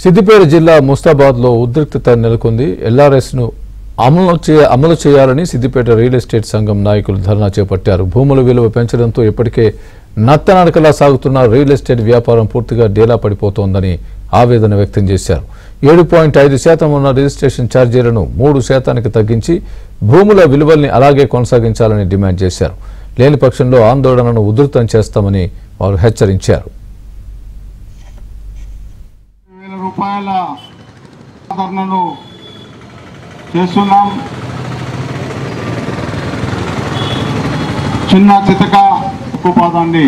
సిద్దిపేట జిల్లా ముస్తాబాద్లో ఉద్రిక్తత నెలకొంది. ఎల్ఆర్ఎస్ను అమలు చేయాలని సిద్దిపేట రియల్ ఎస్టేట్ సంఘం నాయకులు ధర్నా చేపట్టారు. భూముల విలువ పెంచడంతో ఇప్పటికే నత్తనడకలా సాగుతున్న రియల్ ఎస్టేట్ వ్యాపారం పూర్తిగా డేలా పడిపోతోందని ఆవేదన వ్యక్తం చేశారు. 7.5% ఉన్న రిజిస్ట్రేషన్ ఛార్జీలను 3% తగ్గించి భూముల విలువల్ని అలాగే కొనసాగించాలని డిమాండ్ చేశారు. లేని పక్షంలో ఆందోళనను ఉధృతం చేస్తామని వారు హెచ్చరించారు. రూపాయల ధర్నాను చేస్తున్నాం. చిన్న చితక ఉక్కుపాదాన్ని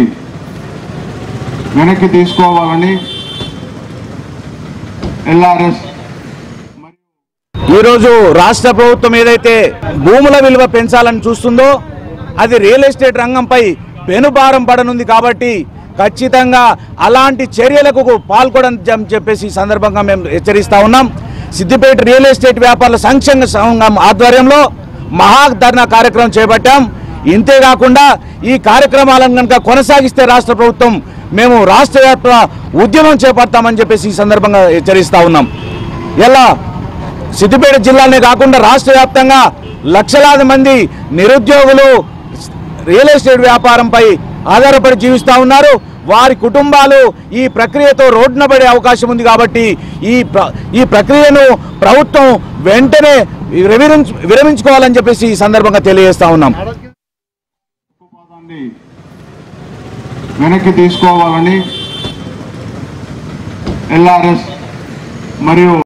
వెనక్కి తీసుకోవాలని ఎల్ఆర్ఎస్ ఈరోజు రాష్ట్ర ప్రభుత్వం ఏదైతే భూముల విలువ పెంచాలని చూస్తుందో అది రియల్ ఎస్టేట్ రంగంపై పెనుభారం పడనుంది. కాబట్టి ఖచ్చితంగా అలాంటి చర్యలకు పాల్గొనని చెప్పేసి ఈ సందర్భంగా మేము హెచ్చరిస్తా ఉన్నాం. సిద్దిపేట రియల్ ఎస్టేట్ వ్యాపారుల సంక్షేమ సంఘం ఆధ్వర్యంలో మహాధర్నా కార్యక్రమం చేపట్టాం. ఇంతేకాకుండా ఈ కార్యక్రమాలను కనుక కొనసాగిస్తే రాష్ట్ర ప్రభుత్వం మేము రాష్ట్ర వ్యాప్త ఉద్యమం చేపడతామని చెప్పేసి ఈ సందర్భంగా హెచ్చరిస్తా ఉన్నాం. ఇలా సిద్దిపేట జిల్లానే కాకుండా రాష్ట్ర వ్యాప్తంగా లక్షలాది మంది నిరుద్యోగులు రియల్ ఎస్టేట్ వ్యాపారంపై ఆధారపడి జీవిస్తూ ఉన్నారు. వారి కుటుంబాలు ఈ ప్రక్రియతో రోడ్డున పడే అవకాశం ఉంది. కాబట్టి ఈ ప్రక్రియను ప్రభుత్వం వెంటనే విరమించుకోవాలని చెప్పేసి ఈ సందర్భంగా తెలియజేస్తా ఉన్నాం. వెనక్కి తీసుకోవాలని ఎల్ఆర్ఎస్ మరియు